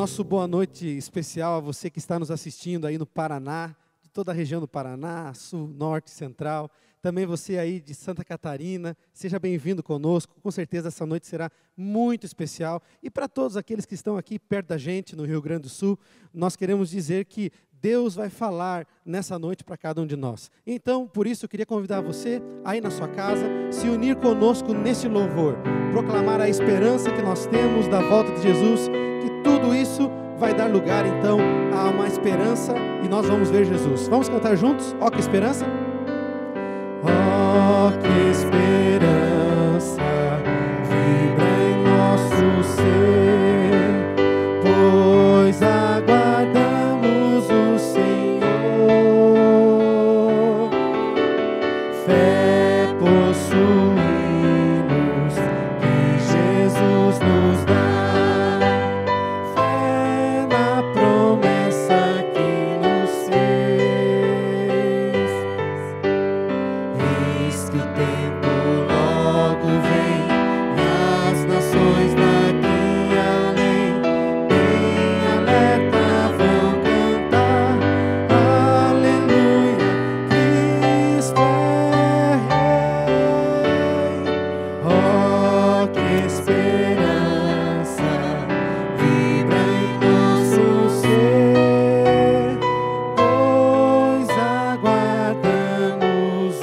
Nosso boa noite especial a você que está nos assistindo aí no Paraná, de toda a região do Paraná, sul, norte, central. Também você aí de Santa Catarina, seja bem-vindo conosco. Com certeza essa noite será muito especial. E para todos aqueles que estão aqui perto da gente, no Rio Grande do Sul, nós queremos dizer que Deus vai falar nessa noite para cada um de nós. Então, por isso, eu queria convidar você, aí na sua casa, se unir conosco nesse louvor. Proclamar a esperança que nós temos da volta de Jesus, que tudo isso vai dar lugar, então, a uma esperança e nós vamos ver Jesus. Vamos cantar juntos? Ó, que esperança! Ó, que esperança vibra em nosso ser, pois aguardamos o Senhor. Fé possuímos que Jesus nos dá, fé na promessa que nos fez. Eis que o tempo logo vem e as nações daqui além bem alerta vão cantar aleluia, Cristo é Rei. Oh, que esperança vibra em nosso ser, pois aguardamos o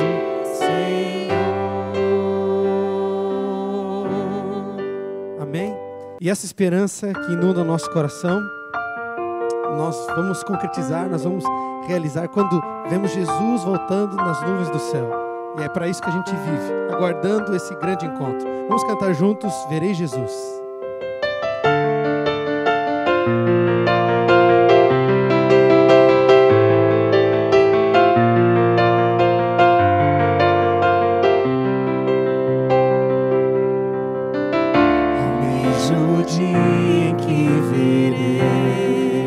Senhor. Amém? E essa esperança que inunda o nosso coração, nós vamos concretizar, nós vamos realizar quando vemos Jesus voltando nas nuvens do céu. E é para isso que a gente vive, aguardando esse grande encontro. Vamos cantar juntos, Verei Jesus. Almejo o dia em que verei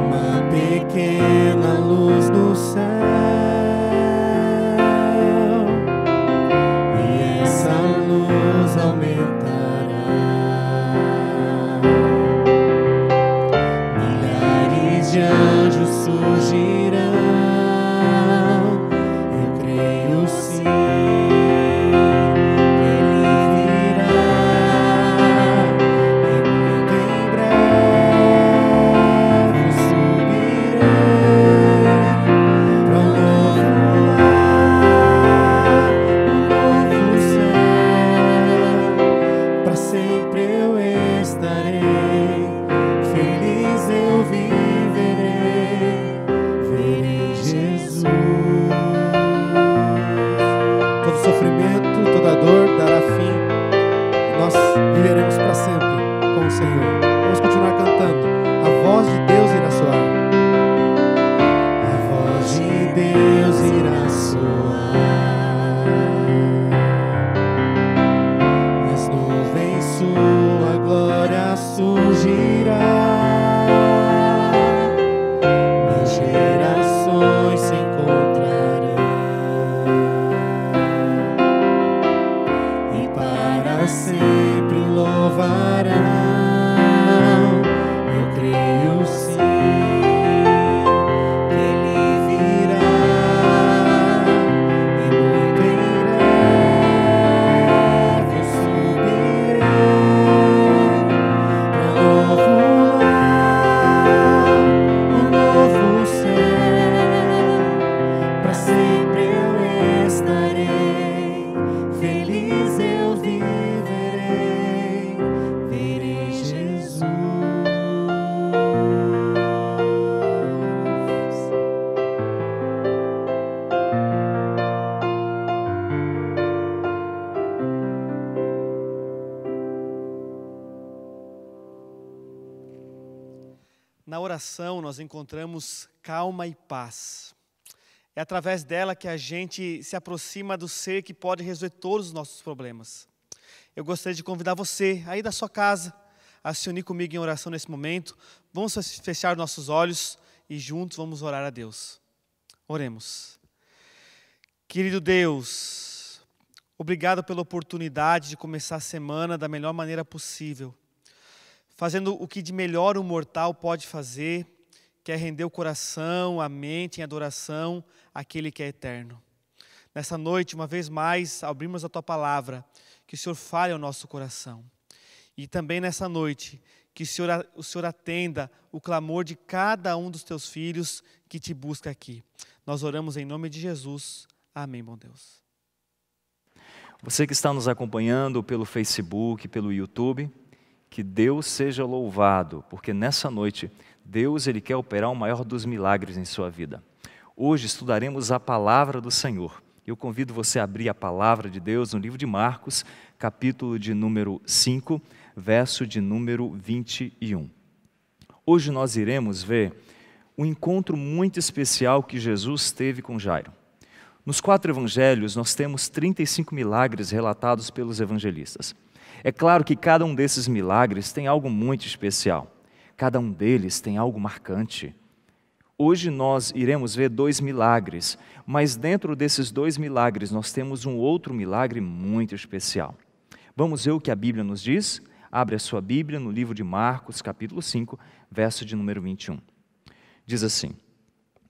uma pequena luz no céu, e essa luz aumentará. Milhares de anjos surgirão. Eu creio sim que Ele virá, e muito em breve subirei para um novo lar, um novo céu. Para sempre eu estarei, feliz eu viverei, verei Jesus. Todo sofrimento, toda dor dará fim, e nós viveremos para sempre com o Senhor. Vamos continuar cantando. A voz de Deus irá soar. A voz de Deus irá soar. Nas nuvens sua glória surgirá. Mil gerações se encontrarão e para sempre louvarão. Eu creio sim que Ele virá, e muito em breve eu subirei para um novo lar, um novo céu. Para sempre eu estarei, feliz eu viverei, verei Jesus. Na oração nós encontramos calma e paz. É através dela que a gente se aproxima do ser que pode resolver todos os nossos problemas. Eu gostaria de convidar você, aí da sua casa, a se unir comigo em oração nesse momento. Vamos fechar nossos olhos e juntos vamos orar a Deus. Oremos. Querido Deus, obrigado pela oportunidade de começar a semana da melhor maneira possível. fazendo o que de melhor um mortal pode fazer, que é render o coração, a mente em adoração àquele que é eterno. Nessa noite, uma vez mais, abrimos a Tua palavra, que o Senhor fale ao nosso coração. E também nessa noite, que o Senhor atenda o clamor de cada um dos Teus filhos que Te busca aqui. Nós oramos em nome de Jesus. Amém, bom Deus. Você que está nos acompanhando pelo Facebook, pelo YouTube, que Deus seja louvado, porque nessa noite Deus ele quer operar o maior dos milagres em sua vida. Hoje estudaremos a palavra do Senhor. Eu convido você a abrir a palavra de Deus no livro de Marcos, capítulo de número 5, verso de número 21. Hoje nós iremos ver um encontro muito especial que Jesus teve com Jairo. Nos 4 evangelhos nós temos 35 milagres relatados pelos evangelistas. É claro que cada um desses milagres tem algo muito especial. Cada um deles tem algo marcante. Hoje nós iremos ver 2 milagres, mas dentro desses 2 milagres nós temos um outro milagre muito especial. Vamos ver o que a Bíblia nos diz? Abre a sua Bíblia no livro de Marcos, capítulo 5, verso de número 21. Diz assim: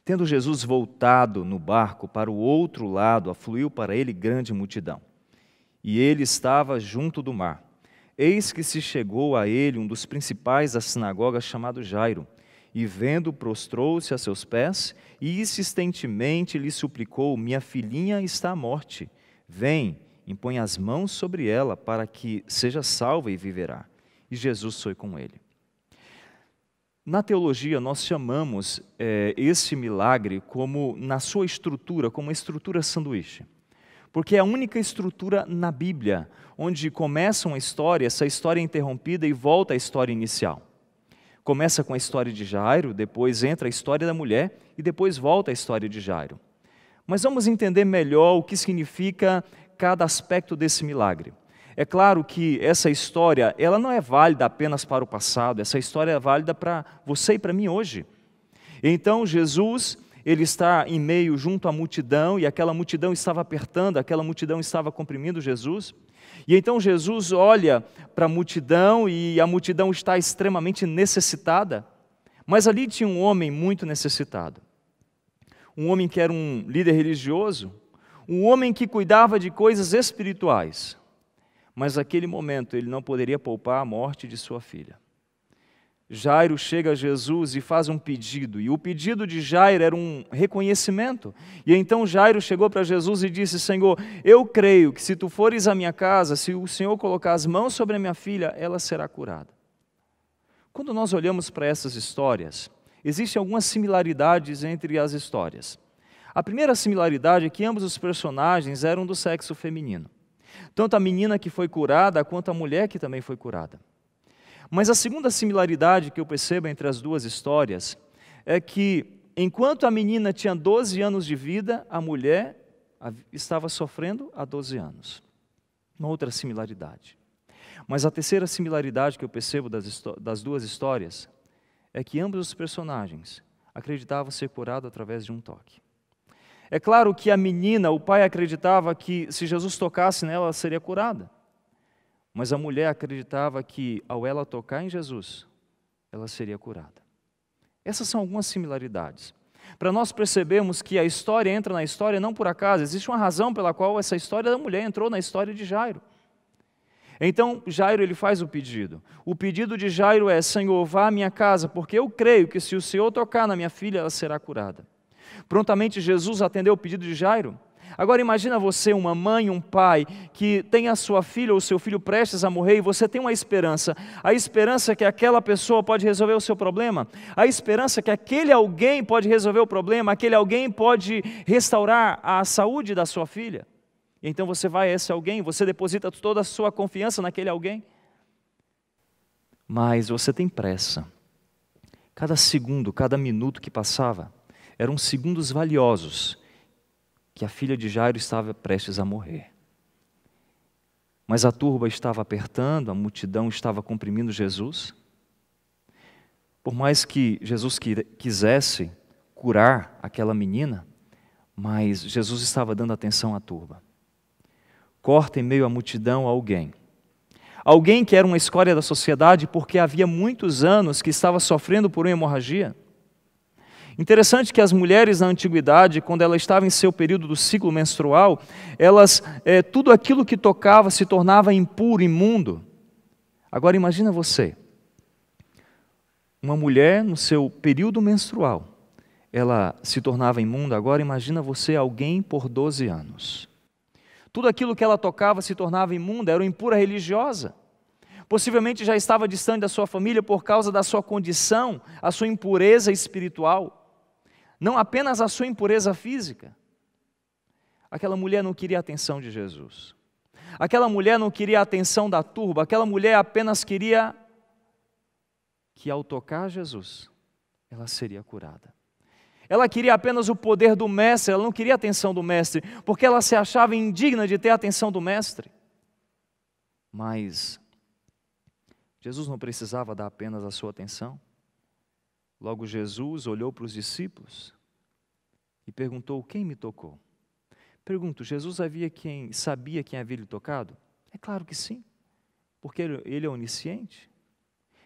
Tendo Jesus voltado no barco para o outro lado, afluiu para ele grande multidão. E ele estava junto do mar. Eis que se chegou a ele um dos principais da sinagoga, chamado Jairo, e vendo, prostrou-se a seus pés, e insistentemente lhe suplicou: Minha filhinha está à morte. Vem, impõe as mãos sobre ela, para que seja salva e viverá. E Jesus foi com ele. Na teologia, nós chamamos esse milagre como, na sua estrutura, como uma estrutura sanduíche. Porque é a única estrutura na Bíblia, onde começa uma história, essa história é interrompida e volta à história inicial. Começa com a história de Jairo, depois entra a história da mulher e depois volta a história de Jairo. Mas vamos entender melhor o que significa cada aspecto desse milagre. É claro que essa história, ela não é válida apenas para o passado, essa história é válida para você e para mim hoje. Então Jesus, ele está em meio junto à multidão, e aquela multidão estava apertando, aquela multidão estava comprimindo Jesus. E então Jesus olha para a multidão, e a multidão está extremamente necessitada, mas ali tinha um homem muito necessitado. Um homem que era um líder religioso, um homem que cuidava de coisas espirituais. Mas naquele momento ele não poderia poupar a morte de sua filha. Jairo chega a Jesus e faz um pedido, e o pedido de Jairo era um reconhecimento. E então Jairo chegou para Jesus e disse: Senhor, eu creio que se tu fores à minha casa, se o Senhor colocar as mãos sobre a minha filha, ela será curada. Quando nós olhamos para essas histórias, existem algumas similaridades entre as histórias. A primeira similaridade é que ambos os personagens eram do sexo feminino. Tanto a menina que foi curada, quanto a mulher que também foi curada. Mas a segunda similaridade que eu percebo entre as duas histórias é que, enquanto a menina tinha 12 anos de vida, a mulher estava sofrendo há 12 anos. Uma outra similaridade. Mas a terceira similaridade que eu percebo das duas histórias é que ambos os personagens acreditavam ser curados através de um toque. É claro que a menina, o pai acreditava que se Jesus tocasse nela, ela seria curada. Mas a mulher acreditava que, ao ela tocar em Jesus, ela seria curada. Essas são algumas similaridades. Para nós percebermos que a história entra na história não por acaso, existe uma razão pela qual essa história da mulher entrou na história de Jairo. Então, Jairo ele faz o pedido. O pedido de Jairo é: Senhor, vá à minha casa, porque eu creio que se o Senhor tocar na minha filha, ela será curada. Prontamente Jesus atendeu o pedido de Jairo. Agora imagina você, uma mãe, um pai, que tem a sua filha ou o seu filho prestes a morrer, e você tem uma esperança. A esperança que aquela pessoa pode resolver o seu problema. A esperança que aquele alguém pode resolver o problema, aquele alguém pode restaurar a saúde da sua filha. E então você vai a esse alguém, você deposita toda a sua confiança naquele alguém. Mas você tem pressa. Cada segundo, cada minuto que passava, eram segundos valiosos que a filha de Jairo estava prestes a morrer. Mas a turba estava apertando, a multidão estava comprimindo Jesus. Por mais que Jesus quisesse curar aquela menina, mas Jesus estava dando atenção à turba. Corta em meio à multidão alguém. Alguém que era uma escória da sociedade porque havia muitos anos que estava sofrendo por uma hemorragia. Interessante que as mulheres na antiguidade, quando elas estavam em seu período do ciclo menstrual, tudo aquilo que tocava se tornava impuro, imundo. Agora imagina você, uma mulher no seu período menstrual, ela se tornava imunda. Agora imagina você, alguém por 12 anos. Tudo aquilo que ela tocava se tornava imunda, era uma impura religiosa. Possivelmente já estava distante da sua família por causa da sua condição, a sua impureza espiritual. Não apenas a sua impureza física. Aquela mulher não queria a atenção de Jesus. Aquela mulher não queria a atenção da turba. Aquela mulher apenas queria que ao tocar Jesus, ela seria curada. Ela queria apenas o poder do mestre, ela não queria a atenção do mestre, porque ela se achava indigna de ter a atenção do mestre. Mas Jesus não precisava dar apenas a sua atenção. Logo Jesus olhou para os discípulos e perguntou: quem me tocou? Pergunto, Jesus sabia quem havia lhe tocado? É claro que sim, porque ele é onisciente.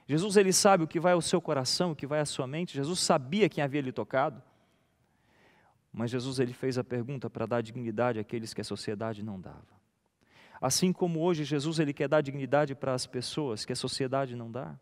Jesus ele sabe o que vai ao seu coração, o que vai à sua mente. Jesus sabia quem havia lhe tocado. Mas Jesus ele fez a pergunta para dar dignidade àqueles que a sociedade não dava. Assim como hoje Jesus ele quer dar dignidade para as pessoas que a sociedade não dá.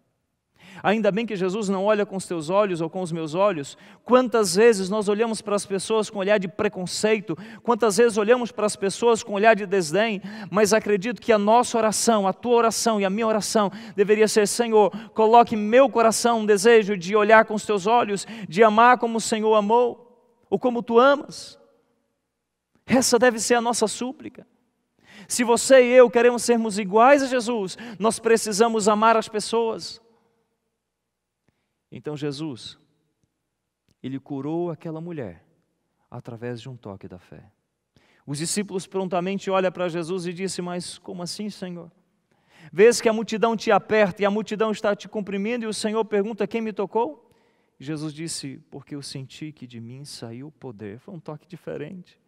Ainda bem que Jesus não olha com os teus olhos ou com os meus olhos. Quantas vezes nós olhamos para as pessoas com olhar de preconceito, quantas vezes olhamos para as pessoas com olhar de desdém, mas acredito que a nossa oração, a tua oração e a minha oração deveria ser: Senhor, coloque em meu coração um desejo de olhar com os teus olhos, de amar como o Senhor amou, ou como tu amas. Essa deve ser a nossa súplica. Se você e eu queremos sermos iguais a Jesus, nós precisamos amar as pessoas. Então Jesus, ele curou aquela mulher através de um toque da fé. Os discípulos prontamente olham para Jesus e dizem: mas como assim, Senhor? Vês que a multidão te aperta e a multidão está te comprimindo e o Senhor pergunta: quem me tocou? E Jesus disse: porque eu senti que de mim saiu o poder. Foi um toque diferente.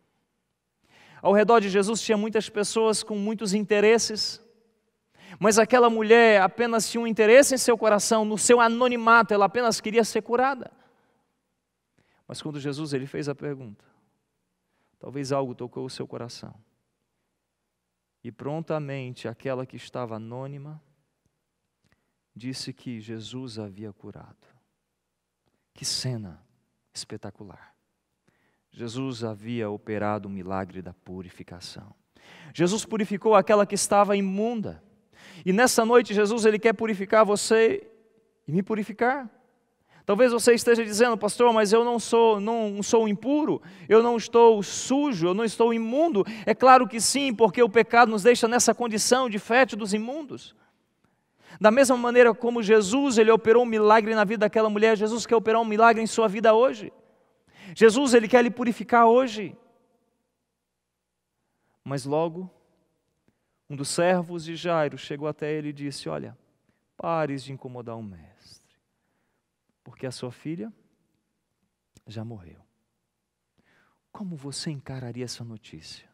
Ao redor de Jesus tinha muitas pessoas com muitos interesses, mas aquela mulher apenas tinha um interesse em seu coração, no seu anonimato, ela apenas queria ser curada. Mas quando Jesus ele fez a pergunta, talvez algo tocou o seu coração. E prontamente aquela que estava anônima disse que Jesus a havia curado. Que cena espetacular! Jesus havia operado o milagre da purificação. Jesus purificou aquela que estava imunda. E nessa noite Jesus ele quer purificar você e me purificar. Talvez você esteja dizendo: pastor, mas eu não sou impuro, eu não estou sujo, eu não estou imundo. É claro que sim, porque o pecado nos deixa nessa condição de fétidos imundos. Da mesma maneira como Jesus ele operou um milagre na vida daquela mulher, Jesus quer operar um milagre em sua vida hoje. Jesus ele quer lhe purificar hoje. Mas logo um dos servos de Jairo chegou até ele e disse: olha, pares de incomodar o mestre, porque a sua filha já morreu. Como você encararia essa notícia?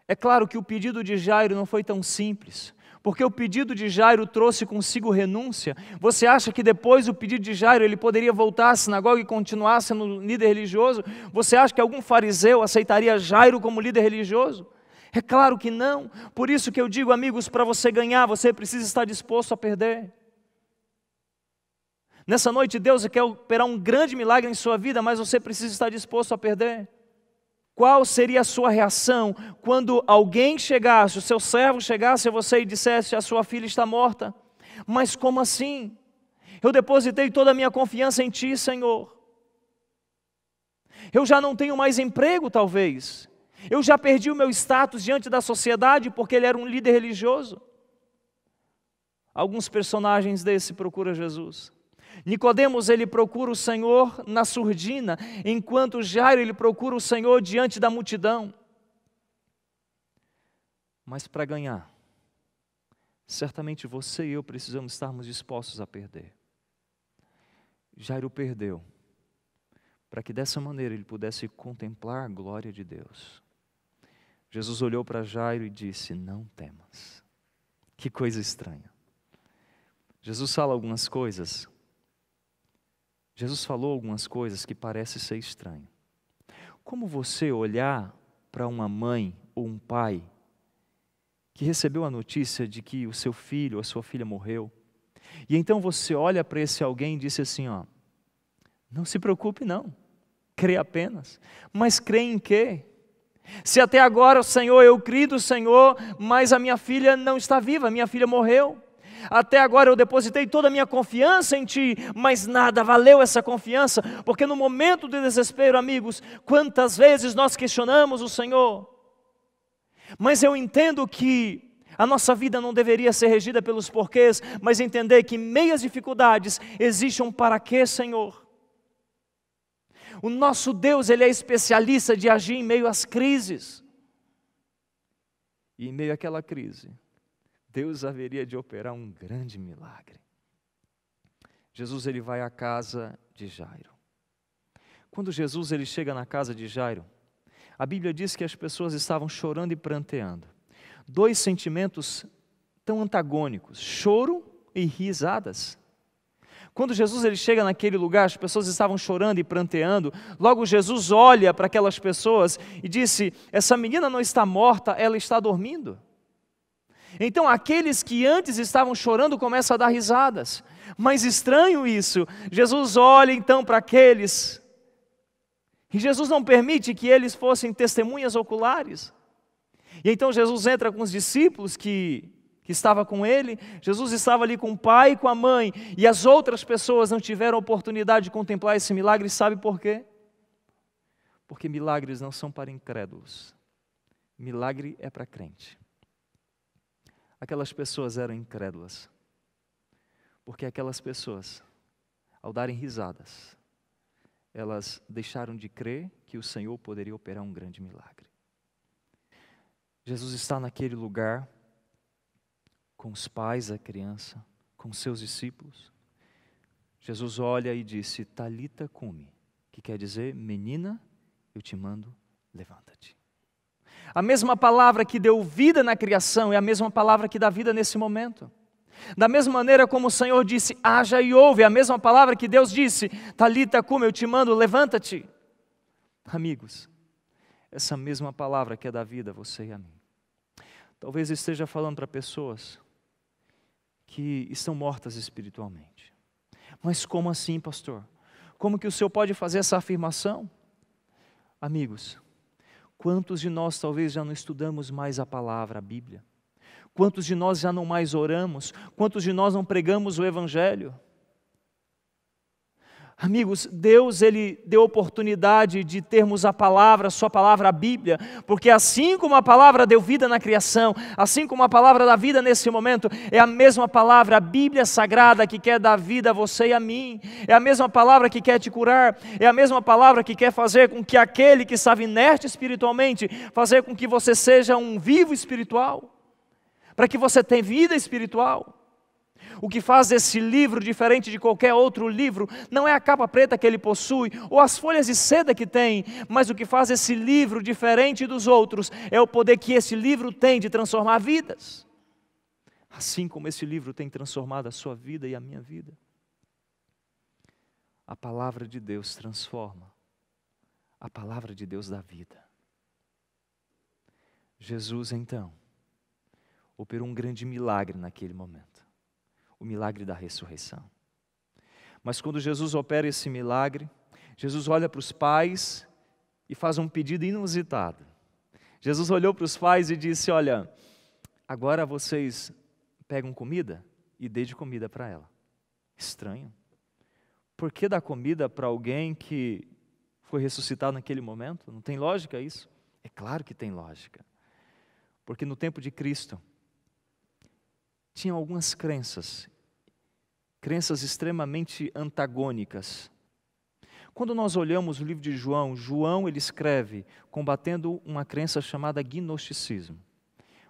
É claro que o pedido de Jairo não foi tão simples, porque o pedido de Jairo trouxe consigo renúncia. Você acha que depois do pedido de Jairo ele poderia voltar à sinagoga e continuar sendo líder religioso? Você acha que algum fariseu aceitaria Jairo como líder religioso? É claro que não. Por isso que eu digo, amigos, para você ganhar, você precisa estar disposto a perder. Nessa noite Deus quer operar um grande milagre em sua vida, mas você precisa estar disposto a perder. Qual seria a sua reação quando alguém chegasse, o seu servo chegasse a você e dissesse: a sua filha está morta? Mas como assim? Eu depositei toda a minha confiança em Ti, Senhor. Eu já não tenho mais emprego, talvez. Eu já perdi o meu status diante da sociedade porque ele era um líder religioso. Alguns personagens desse procuram Jesus. Nicodemos ele procura o Senhor na surdina, enquanto Jairo ele procura o Senhor diante da multidão. Mas para ganhar, certamente você e eu precisamos estarmos dispostos a perder. Jairo perdeu, para que dessa maneira ele pudesse contemplar a glória de Deus. Jesus olhou para Jairo e disse: não temas, Que coisa estranha. Jesus fala algumas coisas. Jesus falou algumas coisas que parecem ser estranho. Como você olhar para uma mãe ou um pai que recebeu a notícia de que o seu filho ou a sua filha morreu, e então você olha para esse alguém e diz assim, ó, não se preocupe não, crê apenas. Mas crê em quê? Se até agora, Senhor, eu criei do Senhor, mas a minha filha não está viva, a minha filha morreu. Até agora eu depositei toda a minha confiança em Ti, mas nada valeu essa confiança, porque no momento de desespero, amigos, quantas vezes nós questionamos o Senhor? Mas eu entendo que a nossa vida não deveria ser regida pelos porquês, mas entender que em meio às dificuldades existe um para quê, Senhor. O nosso Deus, Ele é especialista de agir em meio às crises. E em meio àquela crise, Deus haveria de operar um grande milagre. Jesus, ele vai à casa de Jairo. Quando Jesus ele chega na casa de Jairo, a Bíblia diz que as pessoas estavam chorando e pranteando. Dois sentimentos tão antagônicos, choro e risadas. Quando Jesus ele chega naquele lugar, as pessoas estavam chorando e pranteando. Logo Jesus olha para aquelas pessoas e disse, essa menina não está morta, ela está dormindo. Então aqueles que antes estavam chorando começam a dar risadas. Mas estranho isso, Jesus olha então para aqueles, e Jesus não permite que eles fossem testemunhas oculares. E então Jesus entra com os discípulos que estava com ele, Jesus estava ali com o pai e com a mãe, e as outras pessoas não tiveram oportunidade de contemplar esse milagre, sabe por quê? Porque milagres não são para incrédulos, milagre é para crente. Aquelas pessoas eram incrédulas, porque aquelas pessoas, ao darem risadas, elas deixaram de crer que o Senhor poderia operar um grande milagre. Jesus está naquele lugar, com os pais da criança, com seus discípulos. Jesus olha e disse, Talita cumi, que quer dizer, menina, eu te mando, levanta-te. A mesma palavra que deu vida na criação é a mesma palavra que dá vida nesse momento. Da mesma maneira como o Senhor disse, haja e ouve, é a mesma palavra que Deus disse, Talita cumi, eu te mando, levanta-te. Amigos, essa mesma palavra quer dar vida a você e a mim. Talvez esteja falando para pessoas que estão mortas espiritualmente. Mas como assim, pastor? Como que o Senhor pode fazer essa afirmação? Amigos, quantos de nós talvez já não estudamos mais a palavra, a Bíblia? Quantos de nós já não mais oramos? Quantos de nós não pregamos o Evangelho? Amigos, Deus ele deu oportunidade de termos a palavra, a sua palavra, a Bíblia, porque assim como a palavra deu vida na criação, assim como a palavra dá vida nesse momento, é a mesma palavra, a Bíblia sagrada que quer dar vida a você e a mim, é a mesma palavra que quer te curar, é a mesma palavra que quer fazer com que aquele que estava inerte espiritualmente, fazer com que você seja um vivo espiritual, para que você tenha vida espiritual. O que faz desse livro diferente de qualquer outro livro não é a capa preta que ele possui ou as folhas de seda que tem, mas o que faz esse livro diferente dos outros é o poder que esse livro tem de transformar vidas. Assim como esse livro tem transformado a sua vida e a minha vida. A palavra de Deus transforma. A palavra de Deus dá vida. Jesus então operou um grande milagre naquele momento. O milagre da ressurreição. Mas quando Jesus opera esse milagre, Jesus olha para os pais e faz um pedido inusitado. Jesus olhou para os pais e disse, olha, agora vocês pegam comida e dê de comida para ela. Estranho. Por que dar comida para alguém que foi ressuscitado naquele momento? Não tem lógica isso? É claro que tem lógica. Porque no tempo de Cristo, tinha algumas crenças extremamente antagônicas. Quando nós olhamos o livro de João, João ele escreve combatendo uma crença chamada gnosticismo,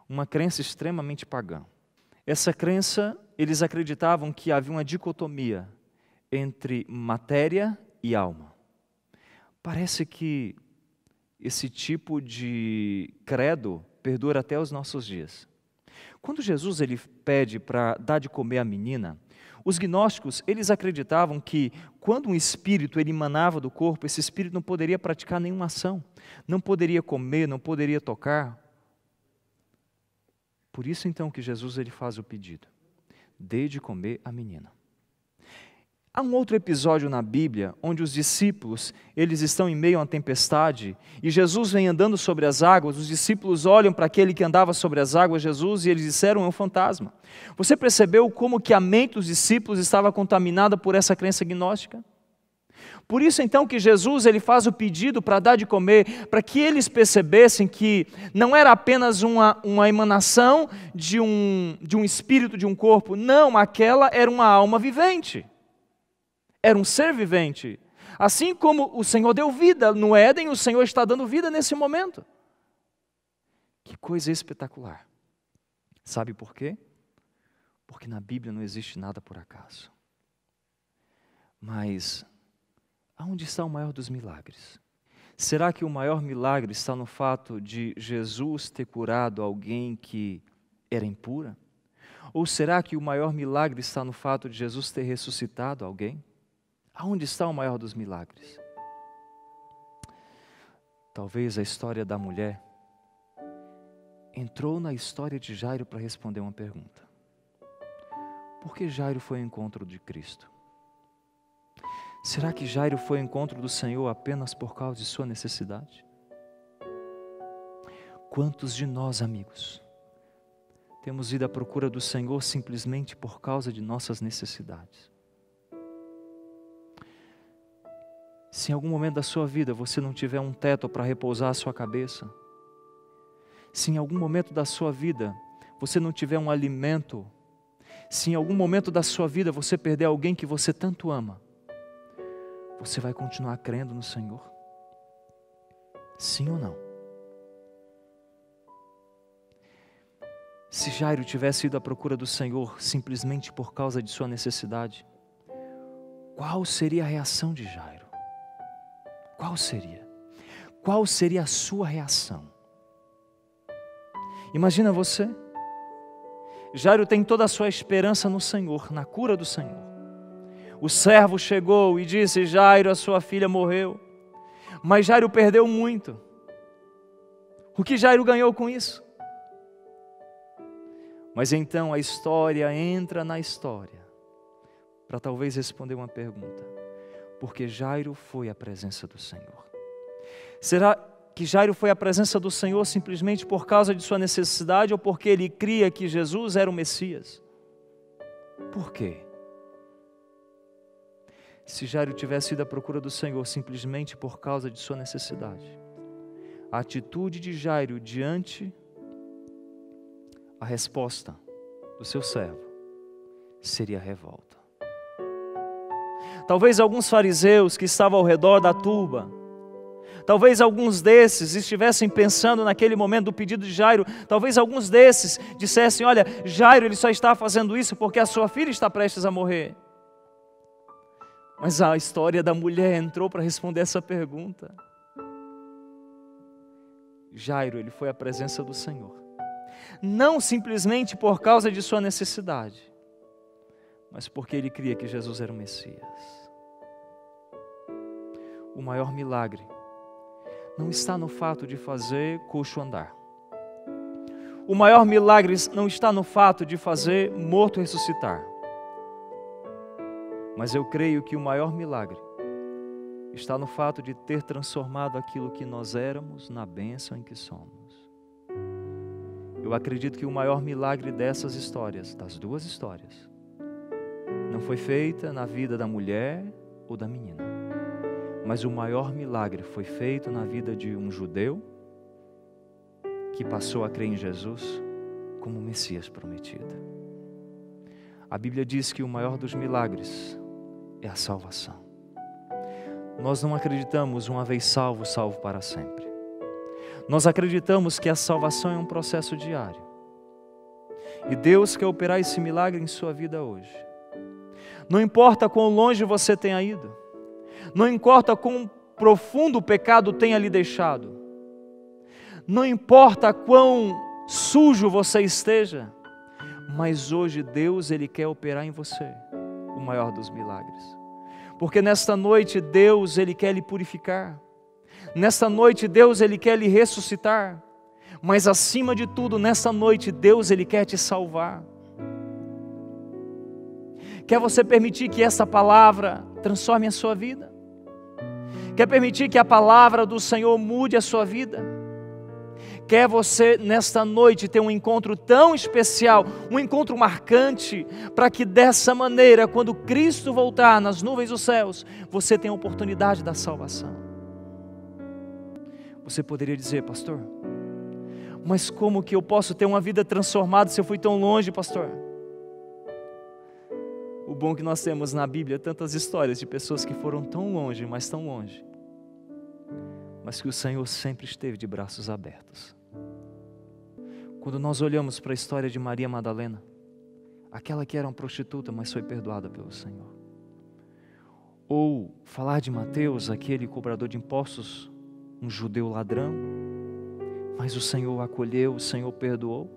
uma crença extremamente pagã. Essa crença, eles acreditavam que havia uma dicotomia entre matéria e alma. Parece que esse tipo de credo perdura até os nossos dias. Quando Jesus ele pede para dar de comer à menina, os gnósticos, eles acreditavam que quando um espírito ele emanava do corpo, esse espírito não poderia praticar nenhuma ação, não poderia comer, não poderia tocar. Por isso então que Jesus ele faz o pedido: dê de comer à menina. Há um outro episódio na Bíblia onde os discípulos, eles estão em meio a uma tempestade e Jesus vem andando sobre as águas. Os discípulos olham para aquele que andava sobre as águas, Jesus, e eles disseram: é um fantasma. Você percebeu como que a mente dos discípulos estava contaminada por essa crença gnóstica? Por isso então que Jesus ele faz o pedido para dar de comer, para que eles percebessem que não era apenas uma emanação de um espírito, de um corpo. Não, aquela era uma alma vivente. Era um ser vivente. Assim como o Senhor deu vida no Éden, o Senhor está dando vida nesse momento. Que coisa espetacular. Sabe por quê? Porque na Bíblia não existe nada por acaso. Mas aonde está o maior dos milagres? Será que o maior milagre está no fato de Jesus ter curado alguém que era impura? Ou será que o maior milagre está no fato de Jesus ter ressuscitado alguém? Aonde está o maior dos milagres? Talvez a história da mulher entrou na história de Jairo para responder uma pergunta. Por que Jairo foi ao encontro de Cristo? Será que Jairo foi ao encontro do Senhor apenas por causa de sua necessidade? Quantos de nós, amigos, temos ido à procura do Senhor simplesmente por causa de nossas necessidades? Se em algum momento da sua vida você não tiver um teto para repousar a sua cabeça, se em algum momento da sua vida você não tiver um alimento, se em algum momento da sua vida você perder alguém que você tanto ama, você vai continuar crendo no Senhor? Sim ou não? Se Jairo tivesse ido à procura do Senhor simplesmente por causa de sua necessidade, qual seria a reação de Jairo? Qual seria? Qual seria a sua reação? Imagina você. Jairo tem toda a sua esperança no Senhor, na cura do Senhor. O servo chegou e disse: Jairo, a sua filha morreu. Mas Jairo perdeu muito. O que Jairo ganhou com isso? Mas então a história entra na história para talvez responder uma pergunta. Porque Jairo foi à presença do Senhor. Será que Jairo foi à presença do Senhor simplesmente por causa de sua necessidade ou porque ele cria que Jesus era o Messias? Por quê? Se Jairo tivesse ido à procura do Senhor simplesmente por causa de sua necessidade, a atitude de Jairo diante a resposta do seu servo seria revolta. Talvez alguns fariseus que estavam ao redor da turba, talvez alguns desses estivessem pensando naquele momento do pedido de Jairo, talvez alguns desses dissessem: olha, Jairo ele só está fazendo isso porque a sua filha está prestes a morrer. Mas a história da mulher entrou para responder essa pergunta. Jairo ele foi à presença do Senhor, não simplesmente por causa de sua necessidade, mas porque ele cria que Jesus era o Messias. O maior milagre não está no fato de fazer coxo andar. O maior milagre não está no fato de fazer morto ressuscitar. Mas eu creio que o maior milagre está no fato de ter transformado aquilo que nós éramos na bênção em que somos. Eu acredito que o maior milagre dessas histórias, das duas histórias, não foi feita na vida da mulher ou da menina, mas o maior milagre foi feito na vida de um judeu que passou a crer em Jesus como o Messias prometido. A Bíblia diz que o maior dos milagres é a salvação. Nós não acreditamos uma vez salvo, salvo para sempre. Nós acreditamos que a salvação é um processo diário. E Deus quer operar esse milagre em sua vida hoje. Não importa quão longe você tenha ido, não importa quão profundo o pecado tenha lhe deixado, não importa quão sujo você esteja, Mas hoje Deus, Ele quer operar em você o maior dos milagres. Porque nesta noite Deus, Ele quer lhe purificar. Nesta noite Deus, Ele quer lhe ressuscitar. Mas acima de tudo, nesta noite Deus, Ele quer te salvar. Quer você permitir que essa palavra transforme a sua vida? Quer permitir que a palavra do Senhor mude a sua vida? Quer você nesta noite ter um encontro tão especial, um encontro marcante, para que dessa maneira, quando Cristo voltar nas nuvens dos céus, você tenha a oportunidade da salvação? Você poderia dizer: pastor, mas como que eu posso ter uma vida transformada se eu fui tão longe, pastor? O bom é que nós temos na Bíblia tantas histórias de pessoas que foram tão longe, mas tão longe, mas que o Senhor sempre esteve de braços abertos. Quando nós olhamos para a história de Maria Madalena, aquela que era uma prostituta, mas foi perdoada pelo Senhor. Ou falar de Mateus, aquele cobrador de impostos, um judeu ladrão, mas o Senhor o acolheu, o Senhor perdoou,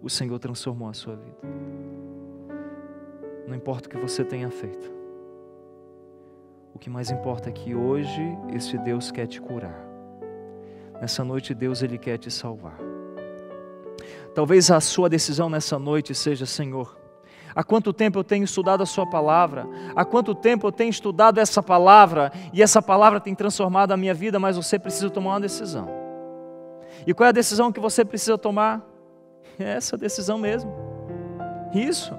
o Senhor transformou a sua vida. Não importa o que você tenha feito, o que mais importa é que hoje esse Deus quer te curar. Nessa noite Deus, Ele quer te salvar. Talvez a sua decisão nessa noite seja: Senhor, há quanto tempo eu tenho estudado a sua palavra, há quanto tempo eu tenho estudado essa palavra, e essa palavra tem transformado a minha vida, mas você precisa tomar uma decisão. E qual é a decisão que você precisa tomar? É essa decisão mesmo. Isso.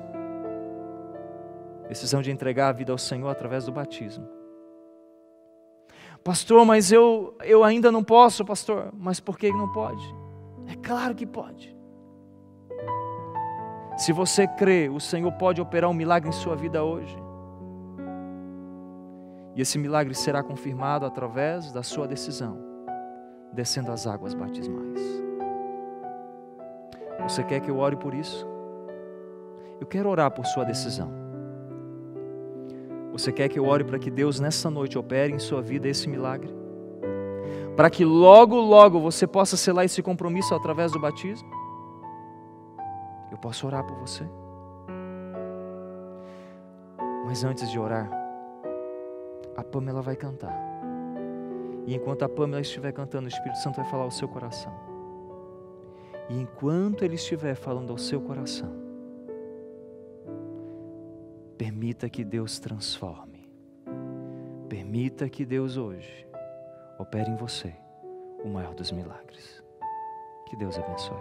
Decisão de entregar a vida ao Senhor através do batismo. Pastor, mas eu ainda não posso, pastor. Mas por que não pode? É claro que pode. Se você crê, o Senhor pode operar um milagre em sua vida hoje. E esse milagre será confirmado através da sua decisão, descendo as águas batismais. Você quer que eu ore por isso? Eu quero orar por sua decisão. Você quer que eu ore para que Deus nessa noite opere em sua vida esse milagre? Para que logo, logo você possa selar esse compromisso através do batismo? Eu posso orar por você. Mas antes de orar, a Pamela vai cantar. E enquanto a Pamela estiver cantando, o Espírito Santo vai falar ao seu coração. E enquanto Ele estiver falando ao seu coração, permita que Deus transforme. Permita que Deus hoje opere em você o maior dos milagres. Que Deus abençoe.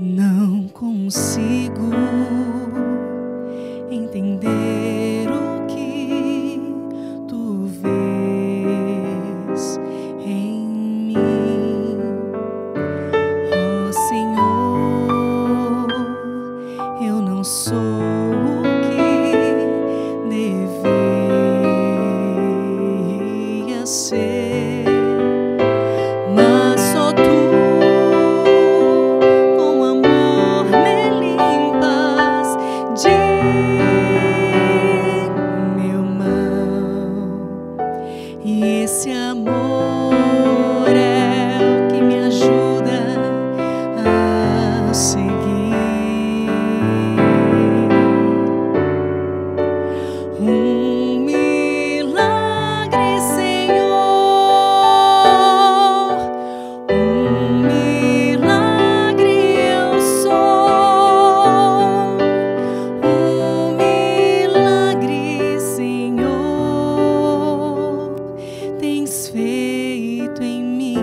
Não consigo entender o que tu vês em mim, ó Senhor. Eu não sou o que deveria ser, mas só tu com amor me limpas de meu mal, e esse amor é o que me ajuda a seguir. Um milagre, Senhor, um milagre eu sou, um milagre, Senhor, tens feito em mim.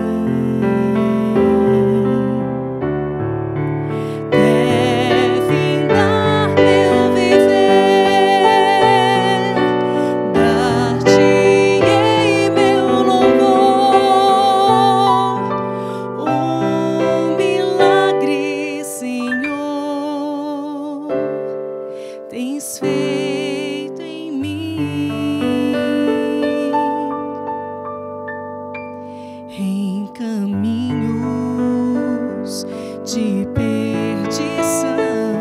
Deve dar meu viver, dar-te-ei meu louvor. Um milagre, Senhor, tens feito em mim. Em caminhos de perdição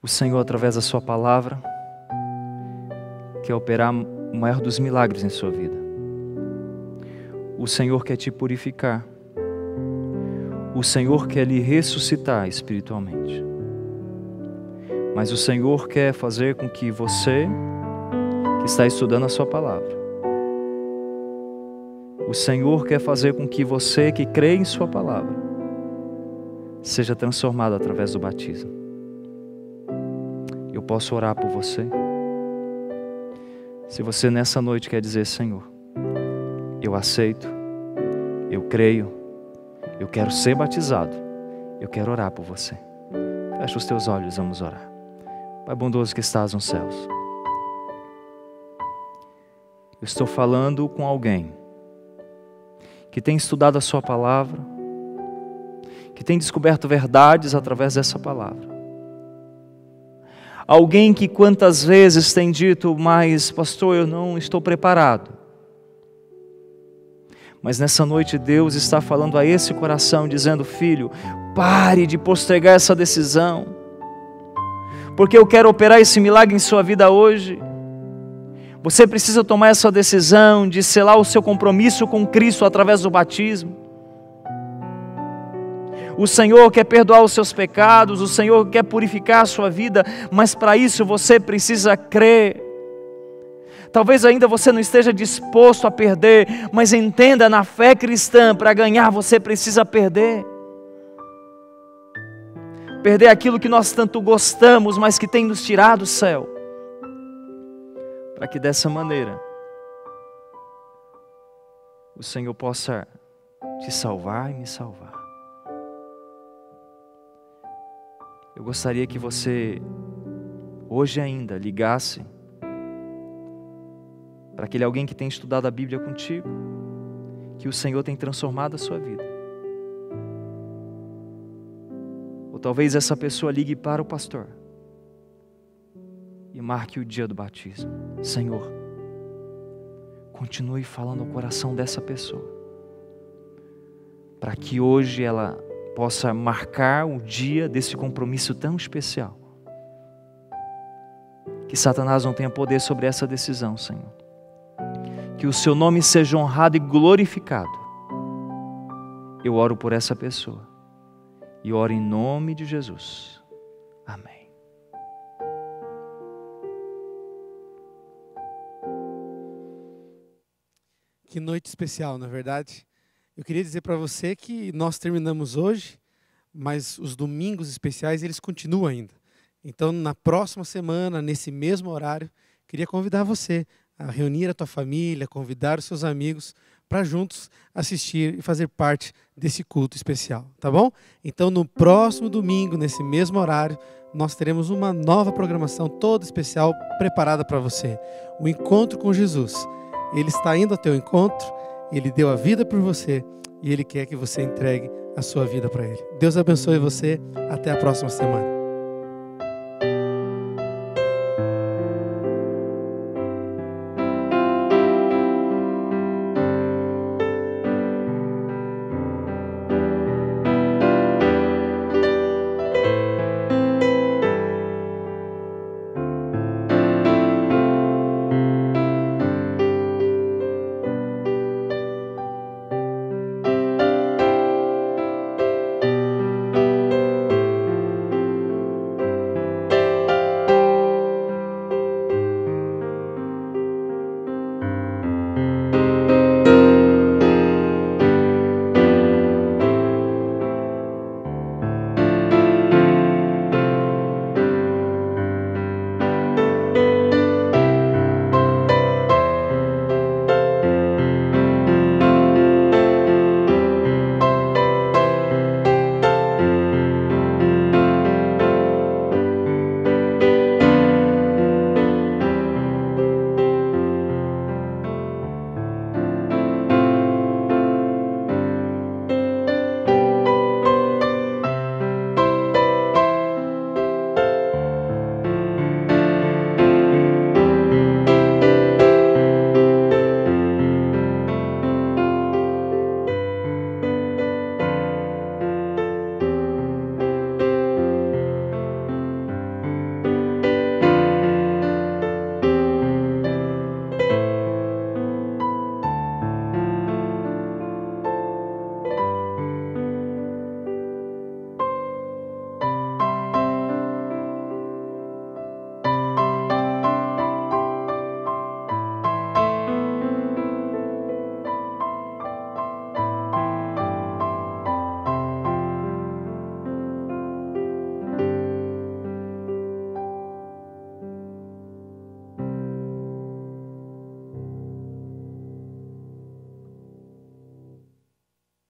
O Senhor, através da sua palavra, quer operar o maior dos milagres em sua vida. O Senhor quer te purificar. O Senhor quer lhe ressuscitar espiritualmente. Mas o Senhor quer fazer com que você, que está estudando a sua palavra, o Senhor quer fazer com que você, que crê em sua palavra, seja transformado através do batismo. Eu posso orar por você? Se você nessa noite quer dizer: Senhor, eu aceito, eu creio, eu quero ser batizado, eu quero orar por você. Fecha os teus olhos, vamos orar. Pai bondoso que estás nos céus, eu estou falando com alguém que tem estudado a sua palavra, que tem descoberto verdades através dessa palavra. Alguém que quantas vezes tem dito: mas pastor, eu não estou preparado. Mas nessa noite Deus está falando a esse coração, dizendo: filho, pare de postergar essa decisão, porque eu quero operar esse milagre em sua vida hoje. Você precisa tomar essa decisão de selar o seu compromisso com Cristo através do batismo. O Senhor quer perdoar os seus pecados, o Senhor quer purificar a sua vida, mas para isso você precisa crer. Talvez ainda você não esteja disposto a perder, mas entenda, na fé cristã, para ganhar você precisa perder. Perder aquilo que nós tanto gostamos, mas que tem nos tirado do céu. Para que dessa maneira o Senhor possa te salvar e me salvar. Eu gostaria que você hoje ainda ligasse para aquele alguém que tem estudado a Bíblia contigo, que o Senhor tem transformado a sua vida. Ou talvez essa pessoa ligue para o pastor e marque o dia do batismo. Senhor, continue falando ao coração dessa pessoa, para que hoje ela possa marcar o dia desse compromisso tão especial. Que Satanás não tenha poder sobre essa decisão, Senhor. Que o seu nome seja honrado e glorificado. Eu oro por essa pessoa e oro em nome de Jesus. Amém. Que noite especial, não é verdade? Eu queria dizer para você que nós terminamos hoje, mas os domingos especiais eles continuam ainda. Então, na próxima semana, nesse mesmo horário, queria convidar você a reunir a tua família, convidar os seus amigos para juntos assistir e fazer parte desse culto especial, tá bom? Então, no próximo domingo, nesse mesmo horário, nós teremos uma nova programação toda especial preparada para você. O encontro com Jesus. Ele está indo ao teu encontro, Ele deu a vida por você e Ele quer que você entregue a sua vida para Ele. Deus abençoe você. Até a próxima semana.